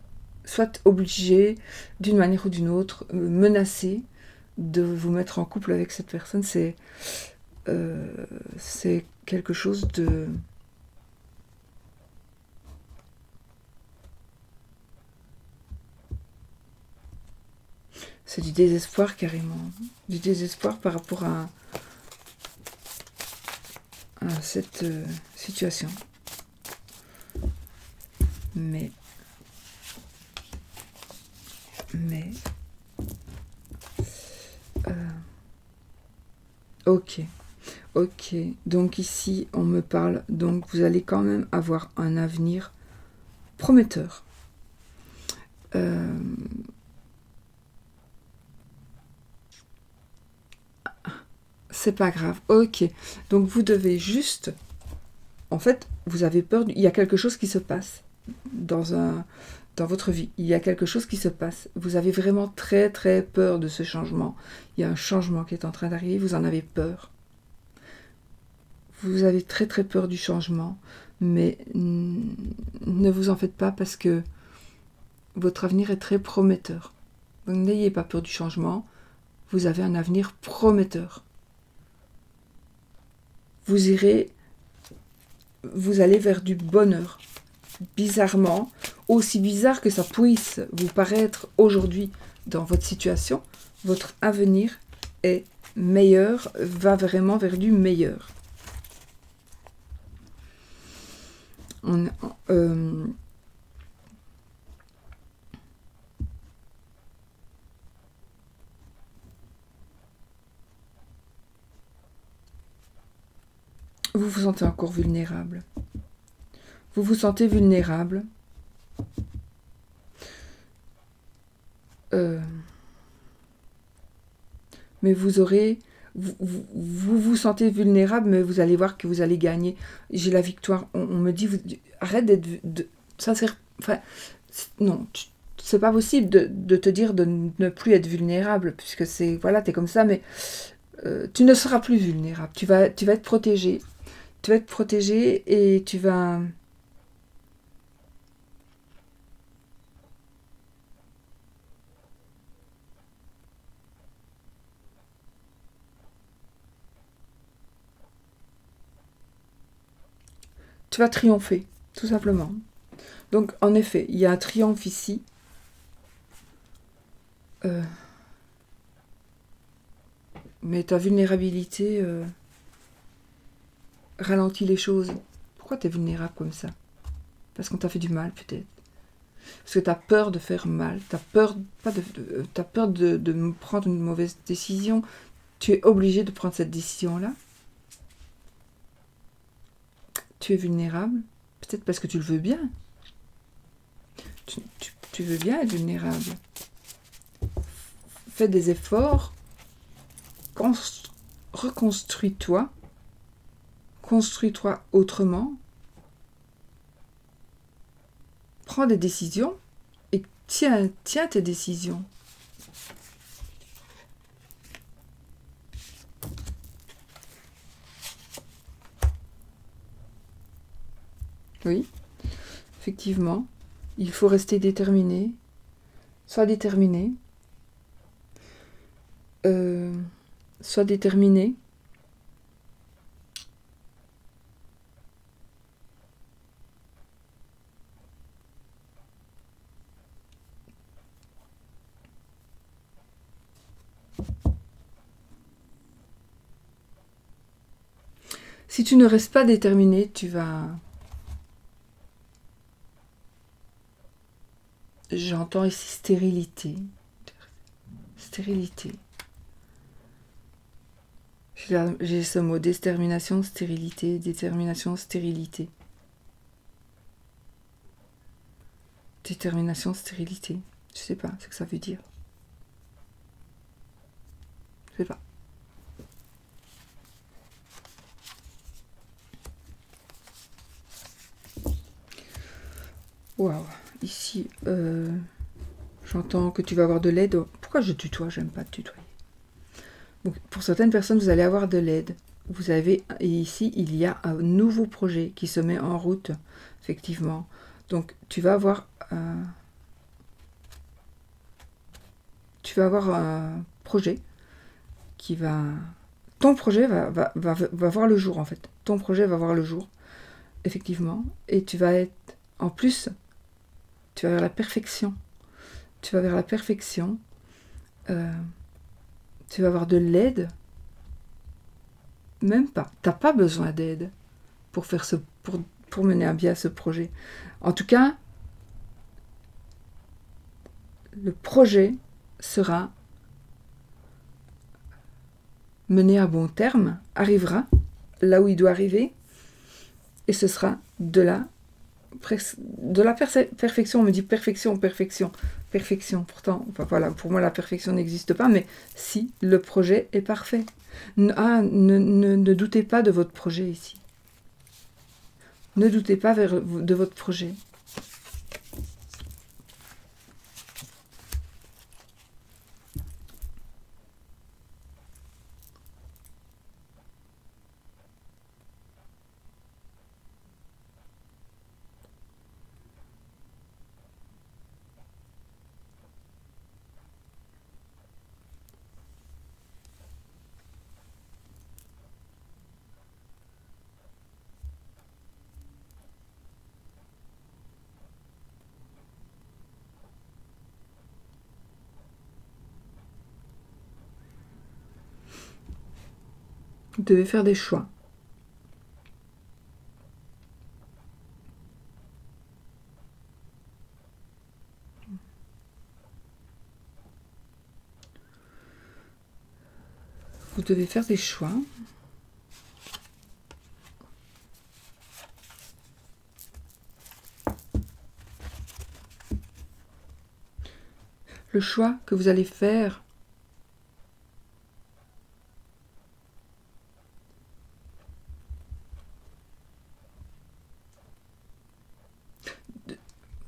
soit obligé, d'une manière ou d'une autre, menacé de vous mettre en couple avec cette personne. C'est quelque chose de... C'est du désespoir carrément. Du désespoir par rapport à cette situation. Mais ok, donc ici on me parle, donc vous allez quand même avoir un avenir prometteur. C'est pas grave, ok, donc vous devez juste, en fait, vous avez peur, il y a quelque chose qui se passe dans votre vie, il y a quelque chose qui se passe, vous avez vraiment très très peur de ce changement, il y a un changement qui est en train d'arriver, vous en avez peur, Vous avez très très peur du changement, mais ne vous en faites pas parce que votre avenir est très prometteur. Donc n'ayez pas peur du changement, vous avez un avenir prometteur. Vous allez vers du bonheur. Bizarrement, aussi bizarre que ça puisse vous paraître aujourd'hui dans votre situation, votre avenir est meilleur, va vraiment vers du meilleur. Vous vous sentez encore vulnérable. Vous vous sentez vulnérable. Mais vous vous sentez vulnérable, mais vous allez voir que vous allez gagner. J'ai la victoire. On me dit, arrête d'être... ça sert... Enfin, non, c'est pas possible de te dire de ne plus être vulnérable, puisque c'est... Voilà, t'es comme ça, mais tu ne seras plus vulnérable. Tu vas être protégé. Tu vas être protégé et tu vas... Tu vas triompher, tout simplement. Donc, en effet, il y a un triomphe ici. Mais ta vulnérabilité ralentit les choses. Pourquoi tu es vulnérable comme ça? Parce qu'on t'a fait du mal, peut-être. Parce que tu as peur de faire mal. Tu as peur, t'as peur de prendre une mauvaise décision. Tu es obligé de prendre cette décision-là. Tu es vulnérable. Peut-être parce que tu le veux bien. Tu veux bien être vulnérable. Fais des efforts. Reconstruis-toi. Construis-toi autrement. Prends des décisions et tiens tes décisions. Oui, effectivement, il faut rester déterminé. Sois déterminé. Sois déterminé. Si tu ne restes pas déterminé, tu vas... J'entends ici stérilité. Stérilité. J'ai ce mot, détermination, stérilité, détermination, stérilité. Détermination, stérilité. Je sais pas ce que ça veut dire. Je sais pas. Waouh. Ici, j'entends que tu vas avoir de l'aide. Pourquoi je tutoie? J'aime pas te tutoyer. Donc, pour certaines personnes, vous allez avoir de l'aide. Et ici, il y a un nouveau projet qui se met en route, effectivement. Donc, tu vas avoir un projet qui va... Ton projet va voir le jour, en fait. Ton projet va voir le jour, effectivement. Et tu vas être... En plus, tu vas vers la perfection. Tu vas vers la perfection. Tu vas avoir de l'aide. Même pas. Tu n'as pas besoin d'aide pour faire pour mener à bien ce projet. En tout cas, le projet sera mené à bon terme, arrivera là où il doit arriver, et ce sera de la perfection. On me dit perfection. Pourtant, enfin, voilà, pour moi la perfection n'existe pas, mais si le projet est parfait. Ne doutez pas de votre projet ici. Ne doutez pas de votre projet. Vous devez faire des choix. Vous devez faire des choix. Le choix que vous allez faire,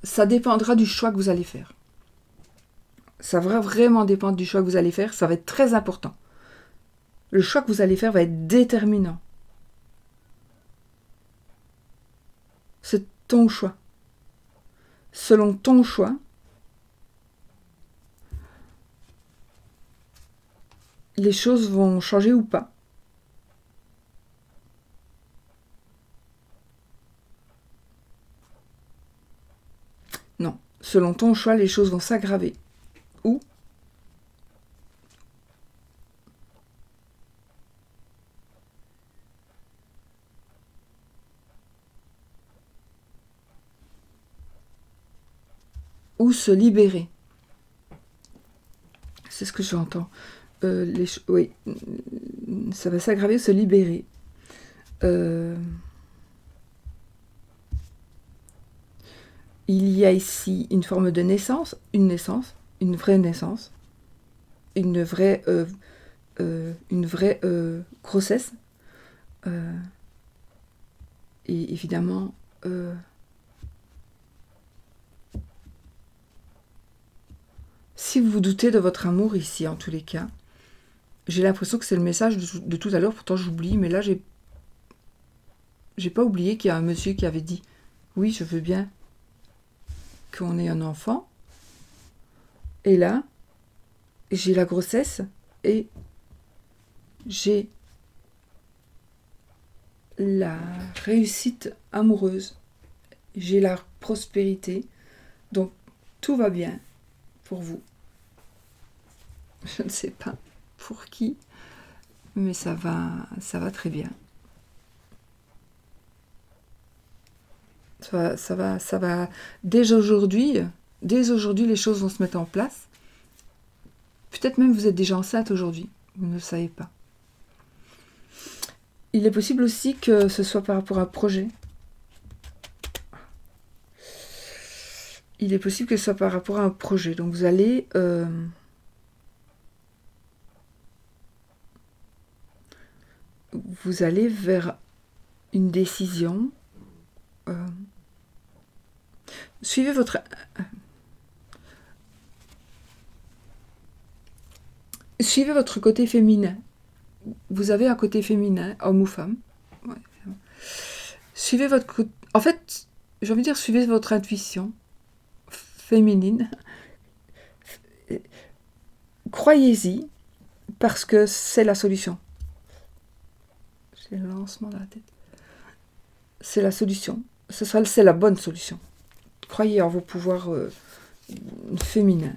ça dépendra du choix que vous allez faire. Ça va vraiment dépendre du choix que vous allez faire. Ça va être très important. Le choix que vous allez faire va être déterminant. C'est ton choix. Selon ton choix, les choses vont changer ou pas. Non. Selon ton choix, les choses vont s'aggraver. Ou se libérer. C'est ce que j'entends. Oui, ça va s'aggraver, se libérer. Il y a ici une forme de naissance, une vraie naissance, une vraie grossesse. Et évidemment, si vous doutez de votre amour ici, en tous les cas, j'ai l'impression que c'est le message de tout à l'heure, pourtant j'oublie, mais là j'ai pas oublié qu'il y a un monsieur qui avait dit « Oui, je veux bien qu'on ait un enfant. » Et là, j'ai la grossesse et j'ai la réussite amoureuse. J'ai la prospérité. Donc, tout va bien pour vous. Je ne sais pas pour qui, mais ça va très bien. Ça va. Dès aujourd'hui, les choses vont se mettre en place. Peut-être même vous êtes déjà enceinte aujourd'hui, vous ne le savez pas. Il est possible aussi que ce soit par rapport à un projet. Il est possible que ce soit par rapport à un projet. Donc vous allez vers une décision. Suivez votre côté féminin. Vous avez un côté féminin, homme ou femme. Ouais. Suivez votre côté. En fait, j'ai envie de dire, suivez votre intuition féminine. Croyez-y, parce que c'est la solution. J'ai le lancement dans la tête. C'est la solution. C'est la bonne solution. Croyez en vos pouvoirs féminins.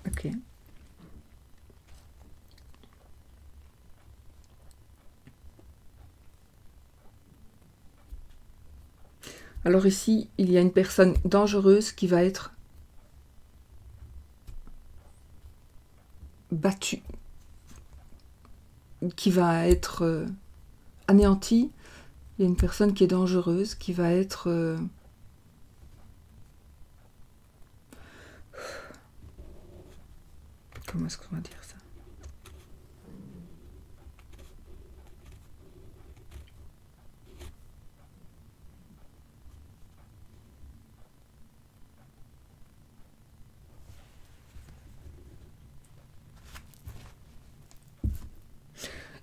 Ok. Alors ici, il y a une personne dangereuse qui va être battue, qui va être anéantie. Il y a une personne qui est dangereuse, qui va être comment est-ce qu'on va dire ça?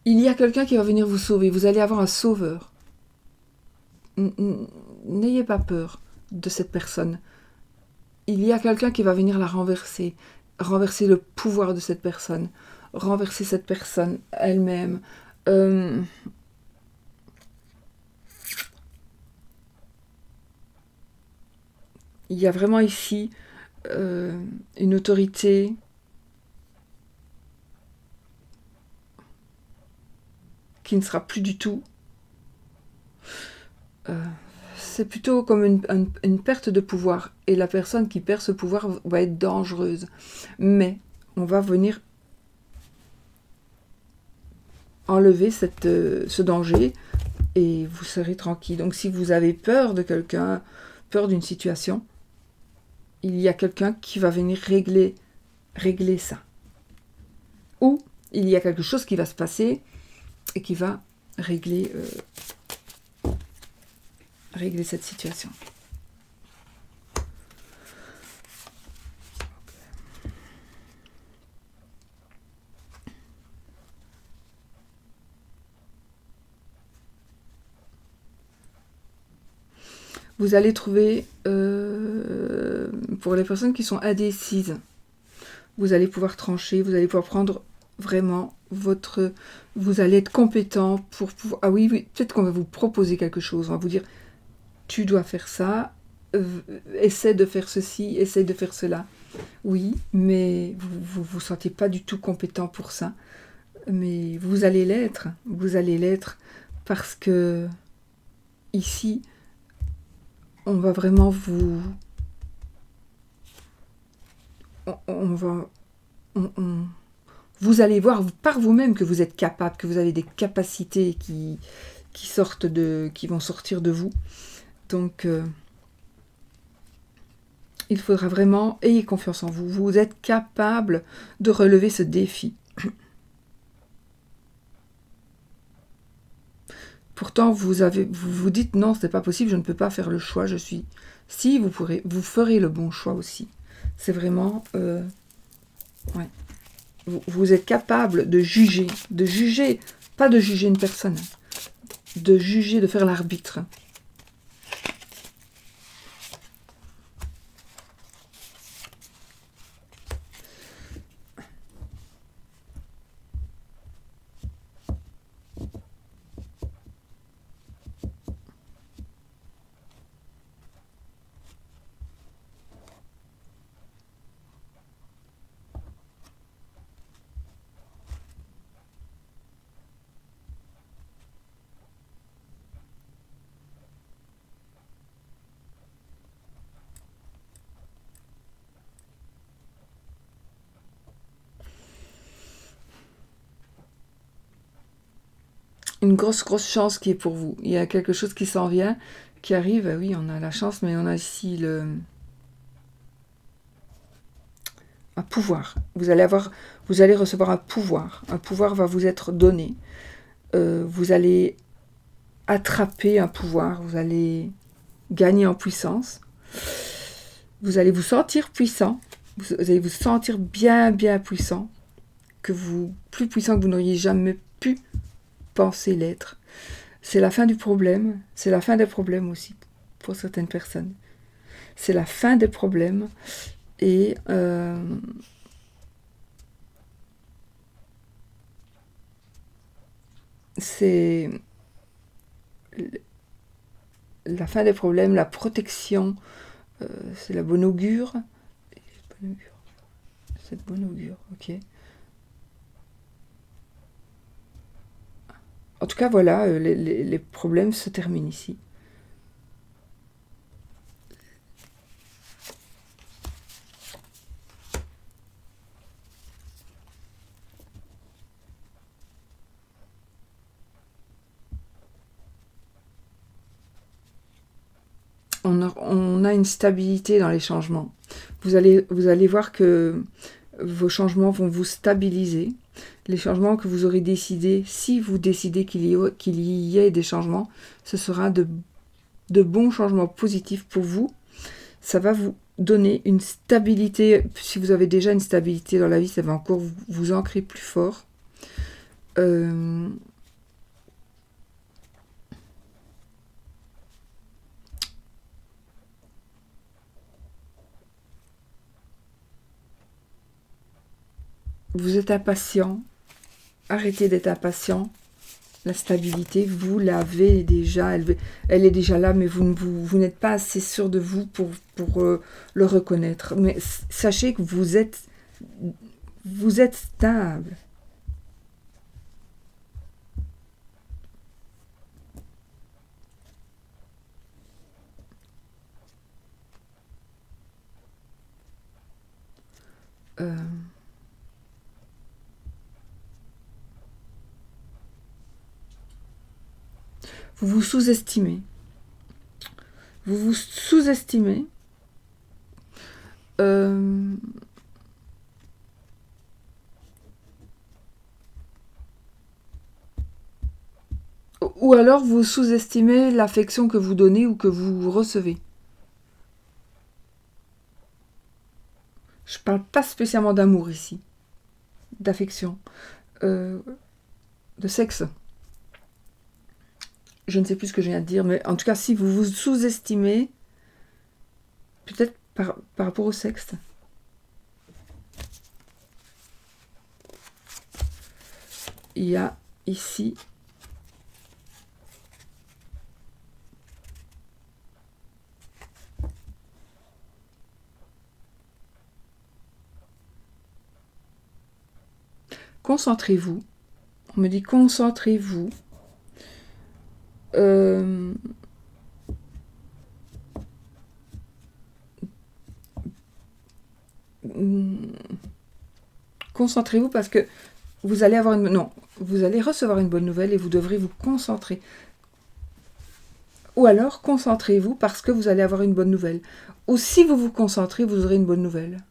Il y a quelqu'un qui va venir vous sauver. Vous allez avoir un sauveur. N'ayez pas peur de cette personne. Il y a quelqu'un qui va venir la renverser le pouvoir de cette personne, renverser cette personne elle-même. Il y a vraiment ici une autorité qui ne sera plus du tout. C'est plutôt comme une perte de pouvoir. Et la personne qui perd ce pouvoir va être dangereuse. Mais on va venir enlever ce danger et vous serez tranquille. Donc si vous avez peur de quelqu'un, peur d'une situation, il y a quelqu'un qui va venir régler ça. Ou il y a quelque chose qui va se passer et qui va régler cette situation. Vous allez trouver, pour les personnes qui sont indécises, vous allez pouvoir trancher, vous allez pouvoir prendre vraiment vous allez être compétent pour pouvoir... Ah oui, peut-être qu'on va vous proposer quelque chose, on va vous dire, tu dois faire ça, essaie de faire ceci, essaie de faire cela. Oui, mais vous sentez pas du tout compétent pour ça. Mais vous allez l'être parce que ici, on va vraiment vous allez voir par vous-même que vous êtes capable, que vous avez des capacités qui vont sortir de vous. Donc, il faudra vraiment, ayez confiance en vous. Vous êtes capable de relever ce défi. Pourtant, vous dites non, c'est pas possible, je ne peux pas faire le choix. Si vous ferez le bon choix aussi. C'est vraiment, ouais. Vous êtes capable de juger, pas de juger une personne, de juger, de faire l'arbitre. Une grosse chance qui est pour vous. Il y a quelque chose qui s'en vient, qui arrive. Oui, on a la chance, mais on a ici un pouvoir. Vous allez recevoir un pouvoir. Un pouvoir va vous être donné. Vous allez attraper un pouvoir. Vous allez gagner en puissance. Vous allez vous sentir puissant. Vous allez vous sentir bien puissant. Plus puissant que vous n'auriez jamais pu penser l'être. C'est la fin du problème. C'est la fin des problèmes aussi pour certaines personnes. C'est la fin des problèmes et c'est la fin des problèmes, la protection, c'est la bonne augure. C'est bonne augure, ok. En tout cas, voilà, les problèmes se terminent ici. On a une stabilité dans les changements. Vous allez voir que vos changements vont vous stabiliser. Les changements que vous aurez décidés, si vous décidez qu'il y ait des changements, ce sera de bons changements positifs pour vous. Ça va vous donner une stabilité. Si vous avez déjà une stabilité dans la vie, ça va encore vous ancrer plus fort. Vous êtes impatient. Arrêtez d'être impatient. La stabilité, vous l'avez déjà, elle est déjà là, mais vous n'êtes pas assez sûr de vous pour le reconnaître. Mais sachez que vous êtes stable. Vous vous sous-estimez. Vous vous sous-estimez. Ou alors vous sous-estimez l'affection que vous donnez ou que vous recevez. Je ne parle pas spécialement d'amour ici, d'affection, de sexe. Je ne sais plus ce que je viens de dire, mais en tout cas, si vous vous sous-estimez, peut-être par rapport au sexe. Il y a ici concentrez-vous. On me dit concentrez-vous. Concentrez-vous parce que vous allez avoir vous allez recevoir une bonne nouvelle et vous devrez vous concentrer. Ou alors concentrez-vous parce que vous allez avoir une bonne nouvelle. Ou si vous vous concentrez, vous aurez une bonne nouvelle.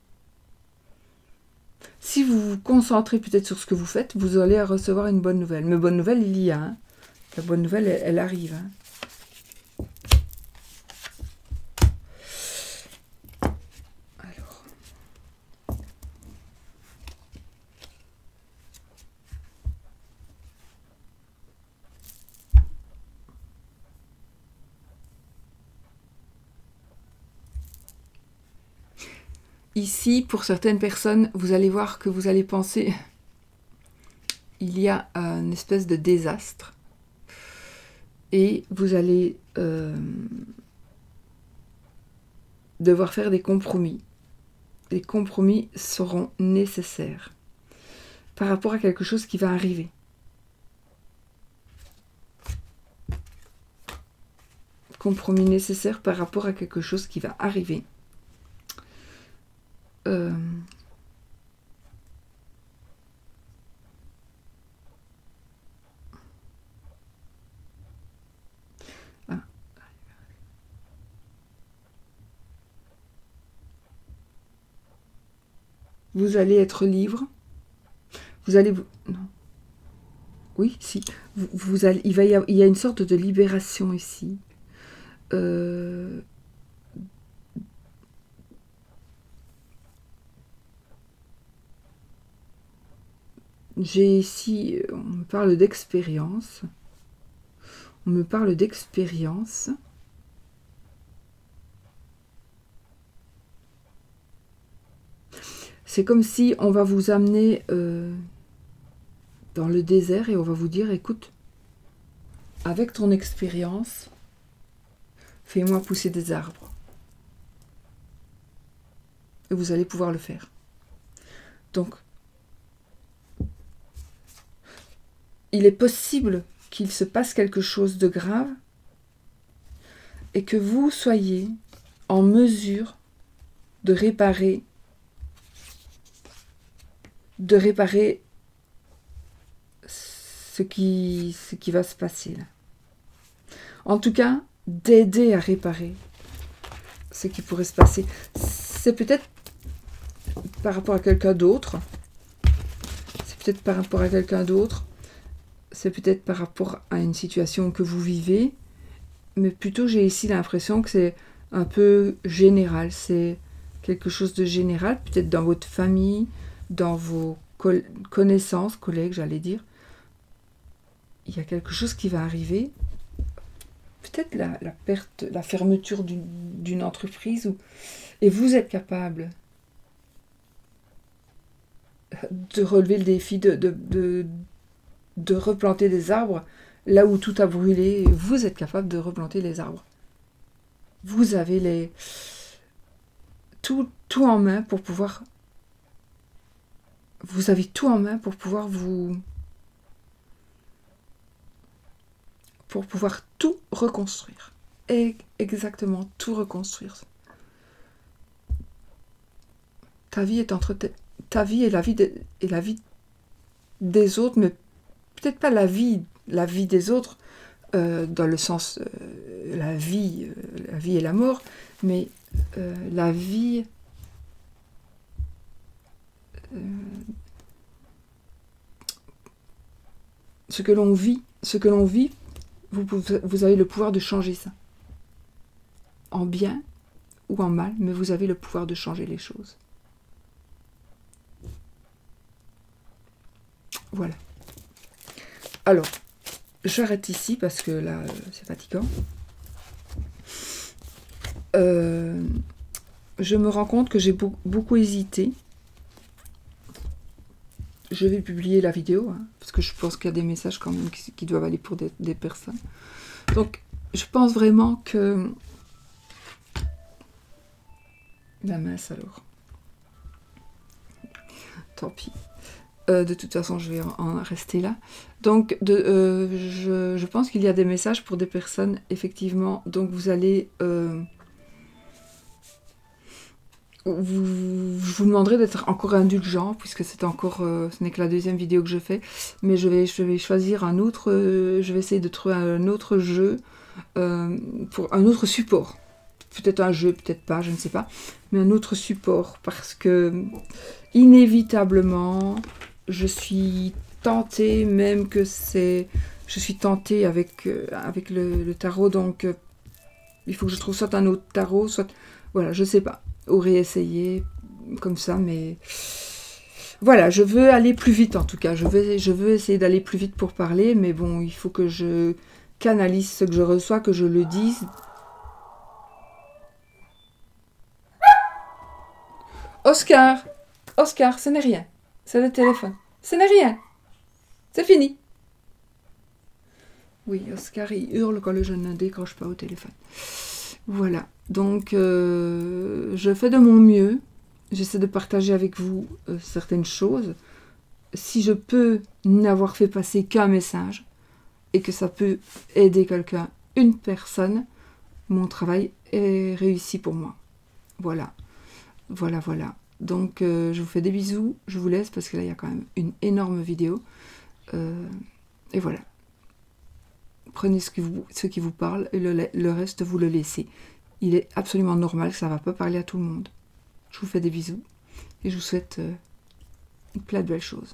Si vous vous concentrez peut-être sur ce que vous faites, vous allez recevoir une bonne nouvelle. Mais bonne nouvelle, il y a. Hein. La bonne nouvelle, elle arrive. Hein. Alors. Ici, pour certaines personnes, vous allez voir que vous allez penser, il y a une espèce de désastre. Et vous allez devoir faire des compromis. Les compromis seront nécessaires par rapport à quelque chose qui va arriver. Compromis nécessaires par rapport à quelque chose qui va arriver. Vous allez être libre. Vous allez... Non. Oui, si. Vous allez, il y a une sorte de libération ici. J'ai ici... On me parle d'expérience. On me parle d'expérience. C'est comme si on va vous amener dans le désert et on va vous dire, écoute, avec ton expérience, fais-moi pousser des arbres. Et vous allez pouvoir le faire. Donc, il est possible qu'il se passe quelque chose de grave et que vous soyez en mesure de réparer ce qui va se passer là. En tout cas, d'aider à réparer ce qui pourrait se passer. C'est peut-être par rapport à quelqu'un d'autre. C'est peut-être par rapport à quelqu'un d'autre. C'est peut-être par rapport à une situation que vous vivez. Mais plutôt, j'ai ici l'impression que c'est un peu général. C'est quelque chose de général, peut-être dans votre famille, dans vos connaissances, collègues, j'allais dire. Il y a quelque chose qui va arriver. Peut-être la perte, la fermeture d'une entreprise. Et vous êtes capable de relever le défi de replanter des arbres là où tout a brûlé. Vous êtes capable de replanter les arbres. Vous avez tout en main pour pouvoir... Vous avez tout en main pour pouvoir tout reconstruire. Et exactement tout reconstruire. Ta vie est entre ta vie et la vie des autres, mais peut-être pas la vie des autres dans le sens la vie et la mort, mais la vie, ce que l'on vit, vous avez le pouvoir de changer ça, en bien ou en mal, mais vous avez le pouvoir de changer les choses. Voilà. Alors, j'arrête ici parce que là, c'est fatigant. Je me rends compte que j'ai beaucoup hésité. Je vais publier la vidéo, hein, parce que je pense qu'il y a des messages quand même qui doivent aller pour des personnes. Donc, je pense vraiment que... La mince alors. Tant pis. De toute façon, je vais en rester là. Donc, je pense qu'il y a des messages pour des personnes, effectivement. Donc, vous allez... je vous demanderai d'être encore indulgent, puisque c'est encore... ce n'est que la deuxième vidéo que je fais. Mais je vais choisir un autre... je vais essayer de trouver un autre jeu, pour un autre support. Peut-être un jeu, peut-être pas, je ne sais pas. Mais un autre support, parce que... inévitablement... Je suis tentée, même que c'est... Je suis tentée avec le tarot, donc il faut que je trouve soit un autre tarot, soit... Voilà, je sais pas. Aurais essayé comme ça, mais... Voilà, je veux aller plus vite en tout cas. Je veux essayer d'aller plus vite pour parler, mais bon, il faut que je canalise ce que je reçois, que je le dise. Oscar, ce n'est rien. C'est le téléphone. Ce n'est rien. C'est fini. Oui, Oscar, il hurle quand le jeune ne décroche pas au téléphone. Voilà. Donc, je fais de mon mieux. J'essaie de partager avec vous certaines choses. Si je peux n'avoir fait passer qu'un message et que ça peut aider quelqu'un, une personne, mon travail est réussi pour moi. Voilà. Voilà, voilà. Donc, je vous fais des bisous. Je vous laisse parce que là, il y a quand même une énorme vidéo. Et voilà. Prenez ce qui vous parle et le reste, vous le laissez. Il est absolument normal que ça ne va pas parler à tout le monde. Je vous fais des bisous et je vous souhaite plein de belles choses.